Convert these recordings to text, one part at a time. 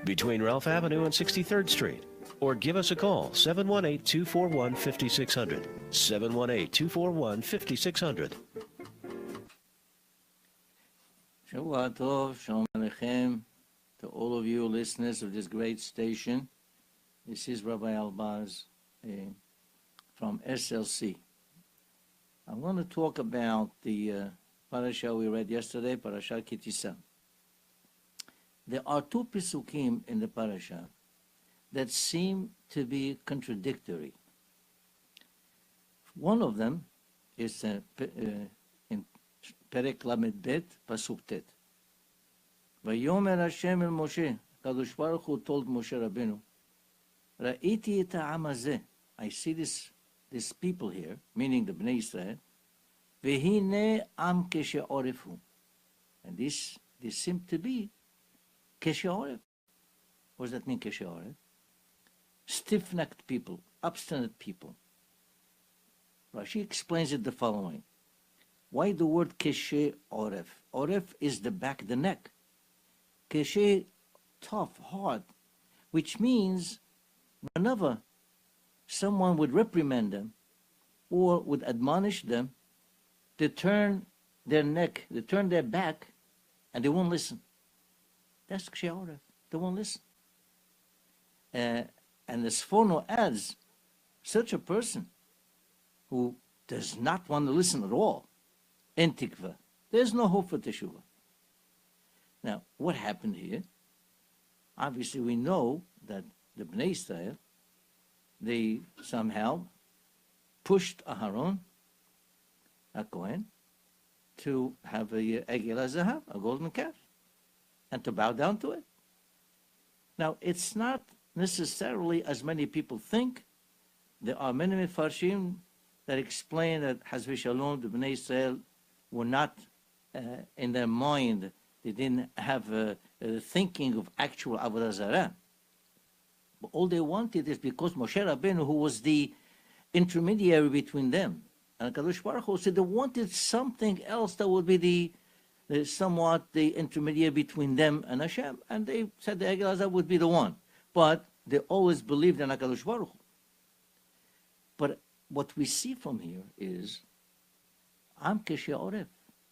between Ralph Avenue and 63rd Street. Or give us a call, 718-241-5600, 718-241-5600. Shavua Tov, Shalom Aleichem, to all of you listeners of this great station. This is Rabbi Elbaz from SLC. I'm going to talk about the parasha we read yesterday, Parashat Ki Tisa. There are two pisukim in the parasha that seem to be contradictory. One of them is in Perek Lamed Bet, Pasuk Tet. Vayomer Hashem el Moshe, Kadosh Baruch Hu told Moshe Rabbeinu, Ra'iti et ha'am hazeh, I see this people here, meaning the Bnei Israel, Vehine am keshe'orefu. And this seemed to be keshe'oref. What does that mean, keshe'oref? Stiff-necked people, obstinate people. Rashi explains it the following. Why the word keshe'oref? Oref is the back, the neck. Keshe, tough, hard, which means whenever someone would reprimand them or would admonish them, they turn their neck, they turn their back, and they won't listen. That's kshe'oref. They won't listen. And the Sforno adds, such a person who does not want to listen at all, in tikva, there's no hope for teshuvah. Now, what happened here? Obviously, we know that the Bnei Israel, they somehow pushed Aharon, a Kohen, to have a Egel HaZahav, a golden calf, and to bow down to it. Now, it's not necessarily as many people think. There are many Mefarshim that explain that Haz v'Shalom, the Bnei Israel, were not in their mind. They didn't have a thinking of actual Avodah Zarah. But all they wanted is because Moshe Rabbeinu, who was the intermediary between them, and Kadosh Baruch Hu said they wanted something else that would be somewhat the intermediary between them and Hashem, and they said the Egel HaZahav would be the one. But they always believed in HaKadosh Baruch Hu. But what we see from here is Am Keshe'oref,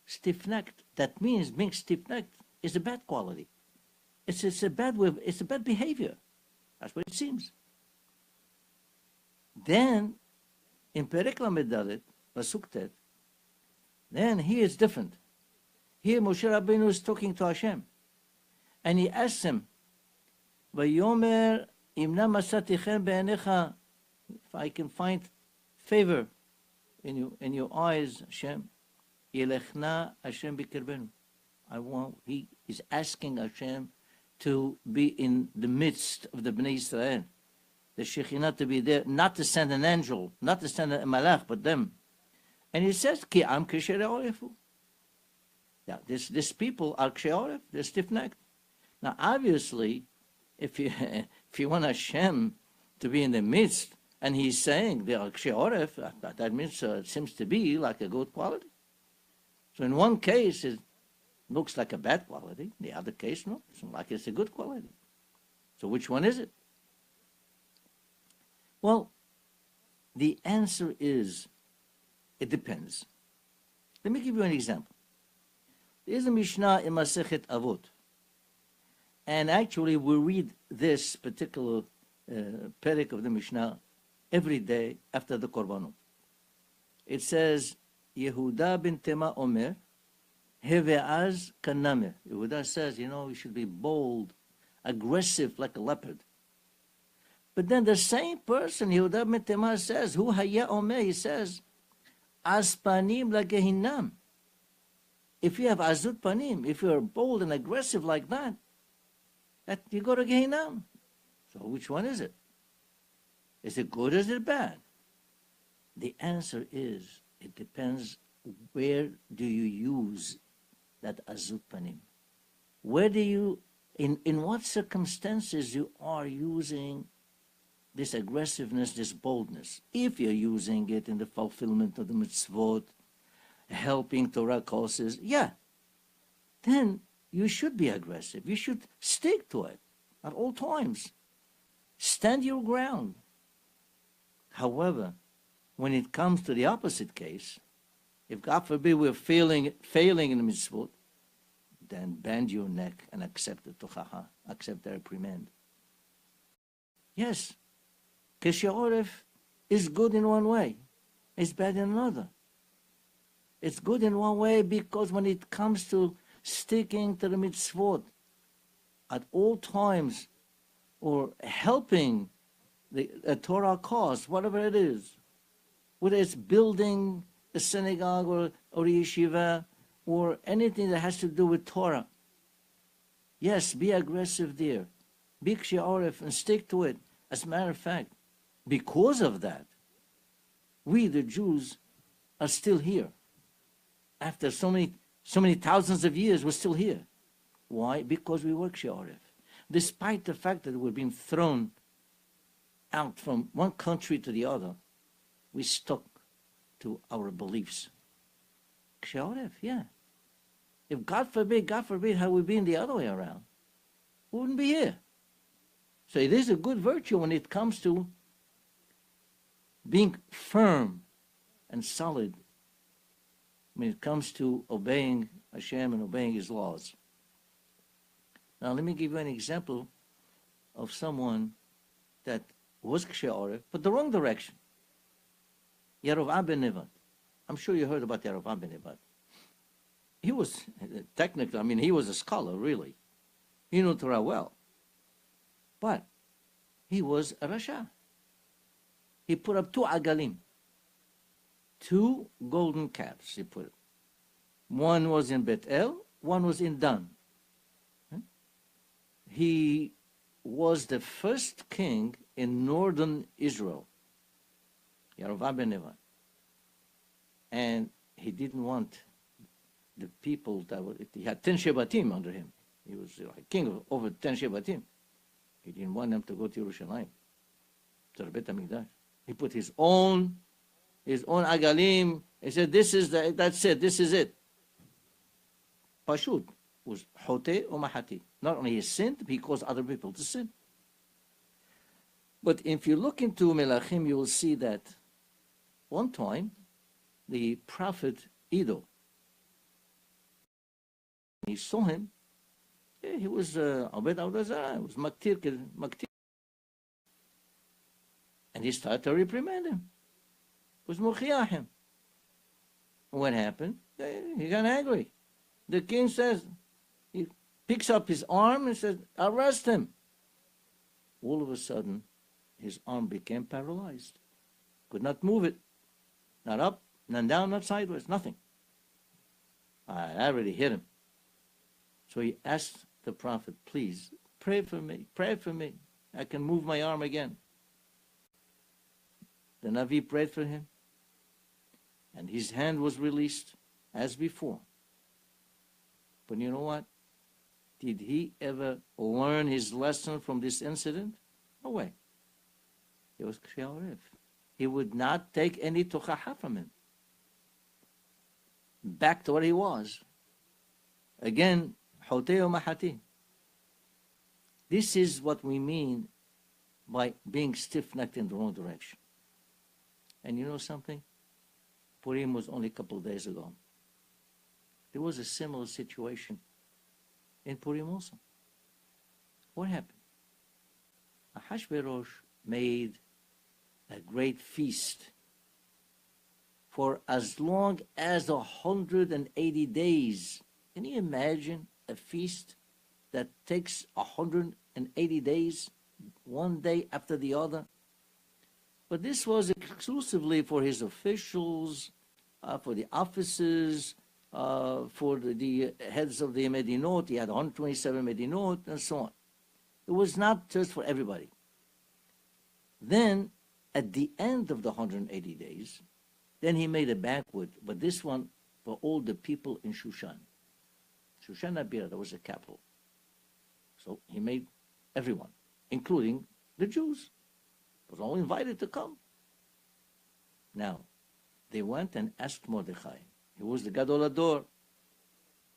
stiff-necked. That means being stiff-necked is a bad quality. It's a bad way. It's a bad behavior. That's what it seems. Then, in Perek Lamed Dalet, Pasuk Tet, then here it's different. Here Moshe Rabbeinu is talking to Hashem, and he asks him, "Vayomer imna masati chen be'enecha," if I can find favor in your eyes, Hashem, Yelechna Hashem b'kirbenu. He is asking Hashem to be in the midst of the Bnei Israel, the Shekhinah to be there, not to send an angel, not to send a malach, but them. And he says, Ki am keshe'orefu. Yeah, this people are kshe'oref, they're stiff-necked. Now, obviously, if you want Hashem to be in the midst, and he's saying they are kshe'oref, that means it seems to be like a good quality. So in one case, it looks like a bad quality. The other case, no, it's like it's a good quality. So which one is it? Well, the answer is, it depends. Let me give you an example. There is a Mishnah in Masechet Avot. And actually, we read this particular perek of the Mishnah every day after the Korbanot. It says, Yehuda bin Tema Omer, Heve'az Kaname. Yehuda says, you should be bold, aggressive like a leopard. But then the same person, Yehuda bin Tema, says, Hu Haya Omer, he says, Aspanim la Gehinam. If you have azut panim, if you are bold and aggressive like that you go to Gehinam. So which one is it? Is it good or is it bad? The answer is, it depends where do you use that azut panim. Where do you, in what circumstances you are using this aggressiveness, this boldness? If you're using it in the fulfillment of the mitzvot, helping Torah causes, then you should be aggressive. You should stick to it. at all times. Stand your ground. However, when it comes to the opposite case, if God forbid we're failing in the mitzvot, then bend your neck and accept the tochaha, accept the reprimand. Yes, Kesheoref is good in one way, it's bad in another. It's good in one way because when it comes to sticking to the mitzvot at all times, or helping the Torah cause, whatever it is, whether it's building a synagogue or a yeshiva or anything that has to do with Torah. Yes, be aggressive there. Be kshe'oref and stick to it. As a matter of fact, because of that, we, the Jews, are still here. After so many thousands of years, we're still here. Why? Because we work kshe'oref. Despite the fact that we're being thrown out from one country to the other, we stuck to our beliefs. Kshe'oref, yeah. If God forbid, had we been the other way around, we wouldn't be here. So it is a good virtue when it comes to being firm and solid, when it comes to obeying Hashem and obeying His laws. Now let me give you an example of someone that was kshe'oref, but the wrong direction. Yerovam ben Nevat. I'm sure you heard about Yerovam ben Nevat. He was, technically, he was a scholar, really. He knew Torah well. But he was a Rasha. He put up 2 agalim. 2 golden calves, he put it. One was in Bet El, one was in Dan. He was the first king in northern Israel, Yerovam ben Nevat. And he didn't want the people that were, he had 10 Shebatim under him. He was a king of over 10 Shebatim. He didn't want them to go to Yerushalayim, to the Beit HaMikdash. He put his own agalim. He said, that's it, this is it. Pashut was hote or mahati. Not only he sinned, he caused other people to sin. But if you look into Melachim, you will see that one time, the prophet Edo, he saw him. He was Abed Avodah he was maktir. And he started to reprimand him. He was mochiach him. What happened? He got angry. The king says, he picks up his arm and says, arrest him. All of a sudden, his arm became paralyzed. Could not move it. Not up, not down, not sideways, nothing. I already hit him. So he asked the prophet, please, pray for me. I can move my arm again. The Navi prayed for him, and his hand was released as before. But you know what? Did he ever learn his lesson from this incident? No way. It was kshe'oref. He would not take any tochaha from him. Back to what he was. Again, hoteo mahati. This is what we mean by being stiff-necked in the wrong direction. And you know something? Purim was only a couple of days ago. There was a similar situation in Purim also. What happened? Ahashverosh made a great feast for as long as 180 days. Can you imagine a feast that takes 180 days, one day after the other? But this was exclusively for his officials, for the officers, for the heads of the Medinot. He had 127 Medinot and so on. It was not just for everybody. Then, at the end of the 180 days, then he made a banquet, but this one for all the people in Shushan. Shushan Abira, that was the capital. So he made everyone, including the Jews. Was all invited to come. Now, they went and asked Mordechai. He was the Gadol Ador.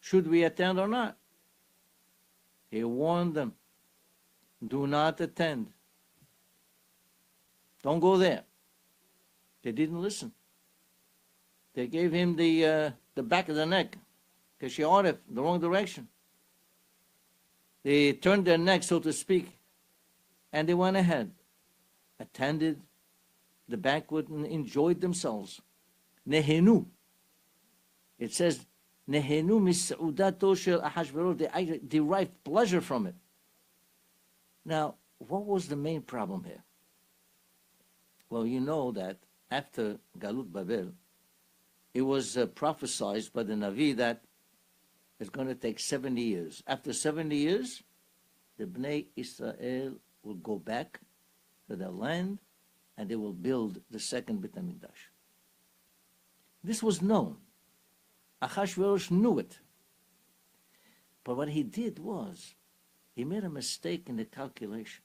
Should we attend or not? He warned them. Do not attend. Don't go there. They didn't listen. They gave him the back of the neck, Kashiaref, the wrong direction. They turned their neck, so to speak, and they went ahead, attended the banquet and enjoyed themselves. Nehenu. It says, Nehenu mis'udato shel Ahashverosh. They derived pleasure from it. Now, what was the main problem here? Well, you know that after Galut Babel, it was prophesied by the Navi that it's going to take 70 years. After 70 years, the Bnei Israel will go back to their land and they will build the second Beit HaMikdash. This was known. Achashverosh knew it. But what he did was, he made a mistake in the calculation.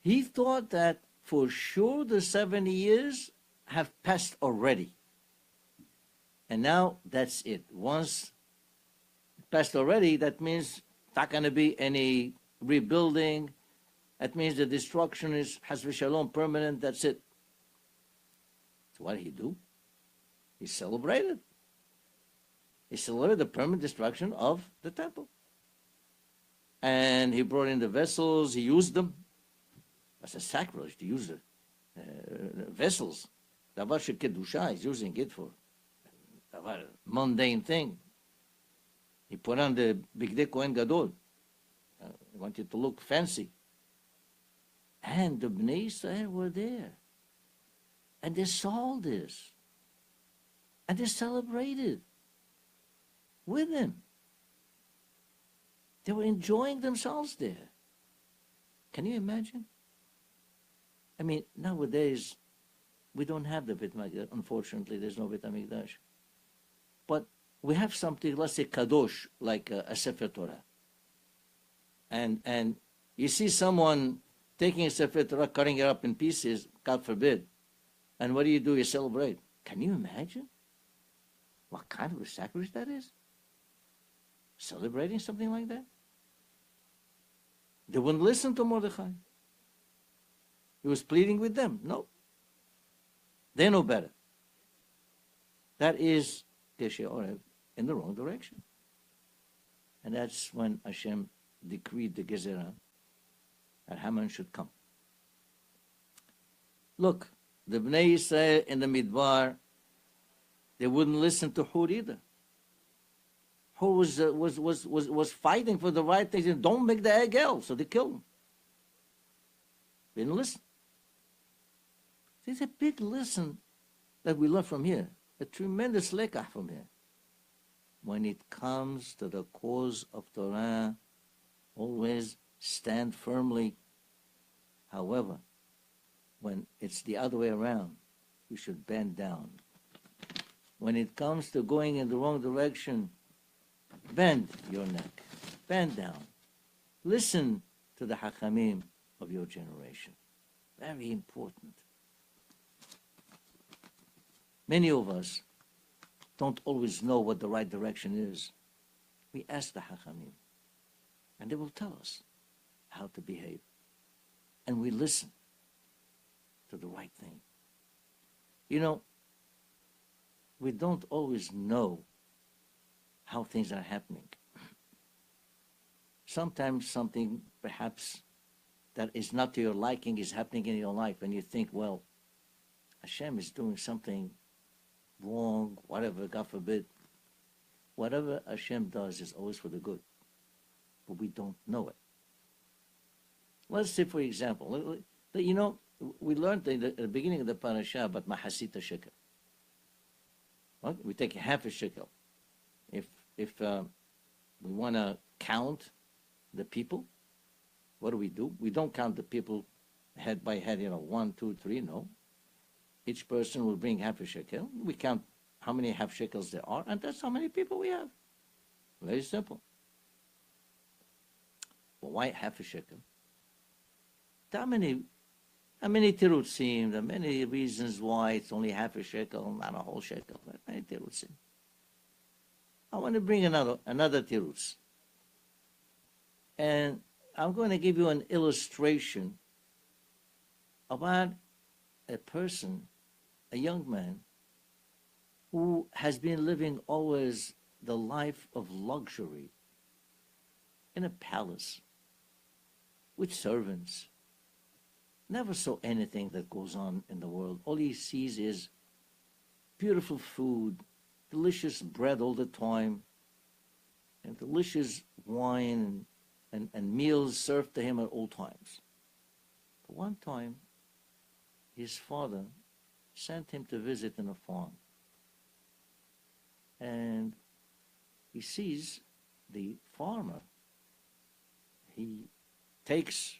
He thought that for sure the 70 years have passed already. And now that's it. Once it passed already, that means not going to be any rebuilding. That means the destruction is has v'shalom, permanent. That's it. So what did he do? He celebrated. He celebrated the permanent destruction of the temple. And he brought in the vessels. He used them. That's a sacrilege to use the vessels. Davar shekedusha is using it for a mundane thing. He put on the Bigdei Kohen Gadol. He wanted to look fancy. And the Bnei Israel were there. And they saw this. And they celebrated with him. They were enjoying themselves there. Can you imagine? I mean, nowadays, we don't have the Beit HaMikdash. Unfortunately, there's no Beit HaMikdash. But we have something, let's say, kadosh, like a Sefer Torah. And you see someone taking a Sefer Torah, cutting it up in pieces, God forbid. And what do? You celebrate. Can you imagine what kind of a sacrilege that is? Celebrating something like that? They wouldn't listen to Mordechai. He was pleading with them. No. They know better. That is Geshe in the wrong direction. And that's when Hashem decreed the Gezerah that Haman should come. Look, the Bnei Yisrael in the Midbar, they wouldn't listen to Hur either. Hur was fighting for the right things. And don't make the Egel, so they killed him. They didn't listen. There's a big lesson that we learn from here, a tremendous lekach from here. When it comes to the cause of Torah, always stand firmly. However, when it's the other way around, you should bend down. When it comes to going in the wrong direction, bend your neck, bend down. Listen to the Hachamim of your generation. Very important. Many of us don't always know what the right direction is. We ask the Hachamim, and they will tell us how to behave. And we listen to the right thing. You know, we don't always know how things are happening. Sometimes something perhaps that is not to your liking is happening in your life, and you think, well, Hashem is doing something wrong, whatever, God forbid. Whatever Hashem does is always for the good, but we don't know it. Let's say, for example, you know, we learned at the beginning of the parasha about Mahasita shekel. Well, we take half a shekel. If we want to count the people, what do? We don't count the people head by head, 1, 2, 3, no. Each person will bring half a shekel. We count how many half shekels there are, and that's how many people we have. Very simple. But why half a shekel? How many tirutzim, there are many reasons why it's only half a shekel, not a whole shekel. Many tirutzim. I want to bring another tirutz. And I'm going to give you an illustration about a person, a young man, who has been living always the life of luxury in a palace with servants. Never saw anything that goes on in the world. All he sees is beautiful food, delicious bread all the time, and delicious wine and meals served to him at all times. But one time, his father sent him to visit in a farm. And he sees the farmer. He takes,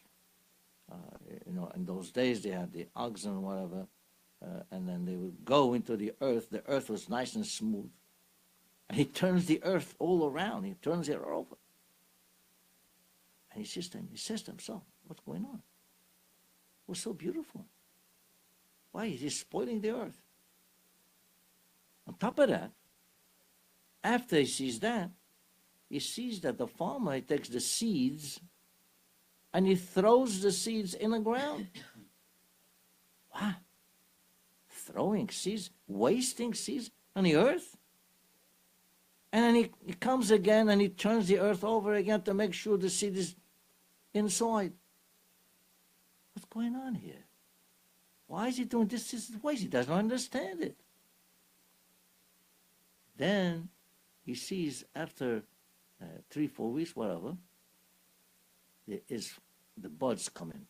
in those days they had the oxen or whatever, and then they would go into the earth. The earth was nice and smooth. And he turns the earth all around. He turns it over. And he says to himself, what's going on? It was so beautiful. Why is he spoiling the earth? On top of that, after he sees that the farmer takes the seeds and he throws the seeds in the ground. Wow. Throwing seeds, wasting seeds on the earth? And then he comes again and he turns the earth over again to make sure the seed is inside. What's going on here? Why is he doing this ways? He doesn't understand it. Then he sees after 3-4 weeks, whatever, the buds come in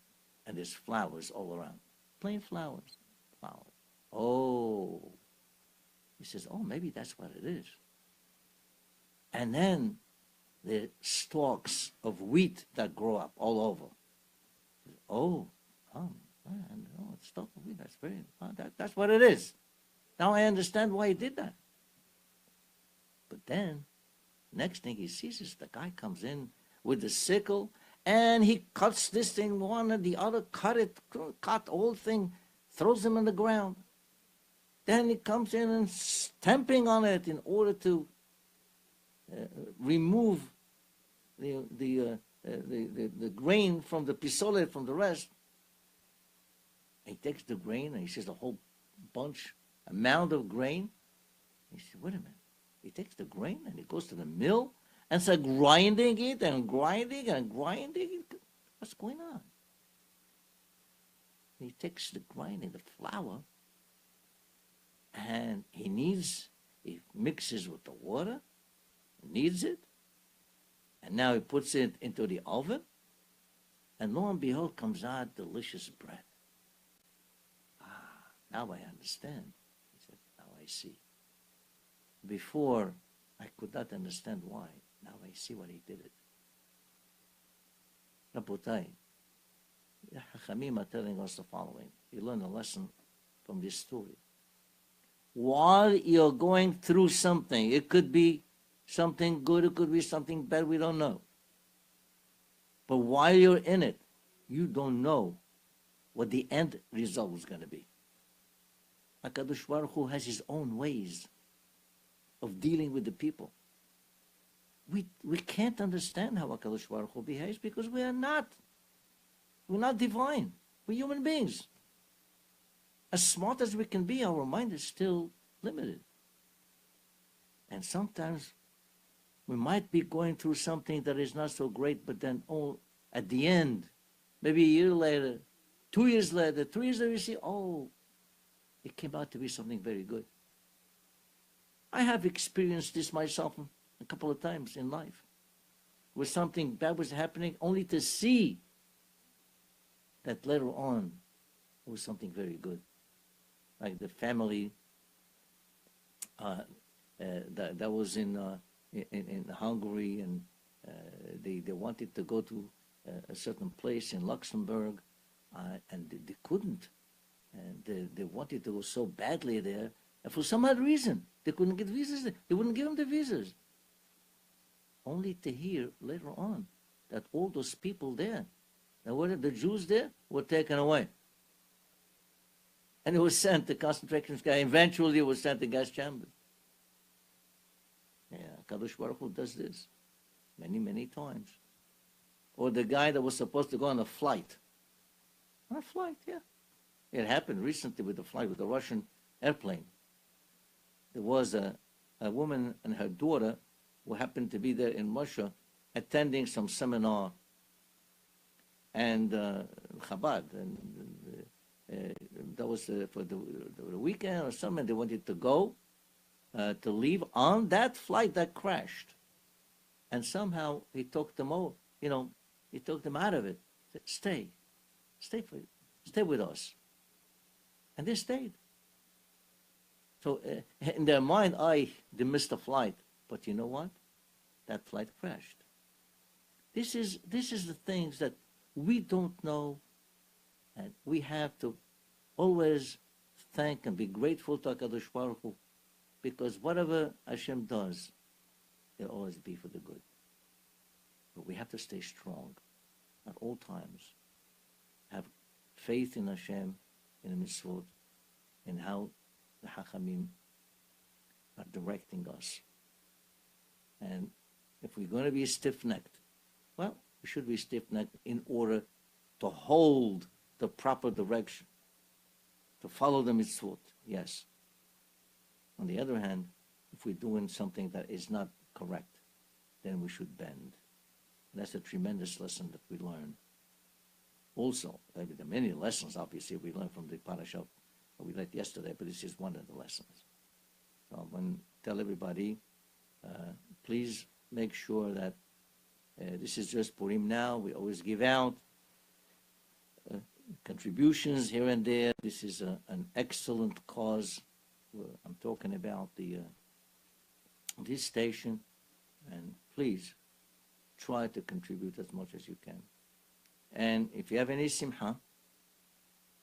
and there's flowers all around. Plain flowers. Oh. He says, oh, maybe that's what it is. And then the stalks of wheat that grow up all over. Stalk of wheat, that's what it is. Now I understand why he did that. But then, next thing he sees is the guy comes in with the sickle, and he cuts this thing one and the other, cut the whole thing, throws them in the ground. Then he comes in and stamping on it in order to remove the grain from the pisolet, from the rest. He takes the grain and he sees a whole amount of grain. He says, wait a minute. He takes the grain and he goes to the mill and starts grinding it and grinding and grinding it. What's going on? He takes the grinding, the flour, and he mixes with the water, kneads it, and now he puts it into the oven, and lo and behold comes out delicious bread. Now I understand. He said, now I see. Before, I could not understand why. Now I see why he did it. Rabotai, the Chachamim are telling us the following. You learn a lesson from this story. While you're going through something, it could be something good, it could be something bad, we don't know. But while you're in it, you don't know what the end result is going to be. HaKadosh Baruch Hu has his own ways of dealing with the people. We can't understand how HaKadosh Baruch Hu behaves because we're not divine. We're human beings. As smart as we can be, our mind is still limited. And sometimes we might be going through something that is not so great, but then at the end, maybe a year later, 2 years later, 3 years later, we see, it came out to be something very good. I have experienced this myself a couple of times in life, where something bad was happening, only to see that later on it was something very good. Like the family that was in Hungary, and they wanted to go to a certain place in Luxembourg, and they couldn't. And they wanted to go so badly there, and for some odd reason, they couldn't get visas. They wouldn't give them the visas. Only to hear later on that all those people there, the Jews there, were taken away. And it was sent to concentration camps. Eventually, it was sent to gas chambers. Yeah, Kadosh Baruch Hu does this many, many times. or the guy that was supposed to go on a flight. On a flight, yeah. It happened recently with the flight with the Russian airplane. There was a woman and her daughter who happened to be there in Russia attending some seminar and Chabad, and that was for the weekend or something. They wanted to go to leave on that flight that crashed, and somehow he talked them all. He talked them out of it. He said, stay with us, and they stayed. So in their mind, they missed the flight, but you know what? That flight crashed. This is the things that we don't know, and we have to always thank and be grateful to HaKadosh Baruch Hu, because whatever Hashem does, it'll always be for the good. But we have to stay strong at all times. Have faith in Hashem, in the mitzvot, in how the Hachamim are directing us. And if we're going to be stiff-necked, well, we should be stiff-necked in order to hold the proper direction, to follow the mitzvot, yes. On the other hand, if we're doing something that is not correct, then we should bend. And that's a tremendous lesson that we learn. Also, there are many lessons, obviously, we learned from the parasha that we read yesterday, but this is one of the lessons. So I'm going to tell everybody, please make sure that this is just Purim now. We always give out contributions here and there. This is an excellent cause. I'm talking about this station, and please try to contribute as much as you can. And if you have any simcha,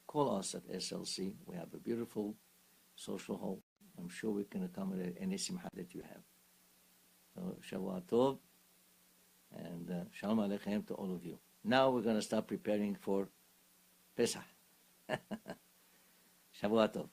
call us at SLC. We have a beautiful social hall. I'm sure we can accommodate any simcha that you have. So, Shavua Tov, and Shalom Aleichem to all of you. Now we're going to start preparing for Pesach. Shavua Tov.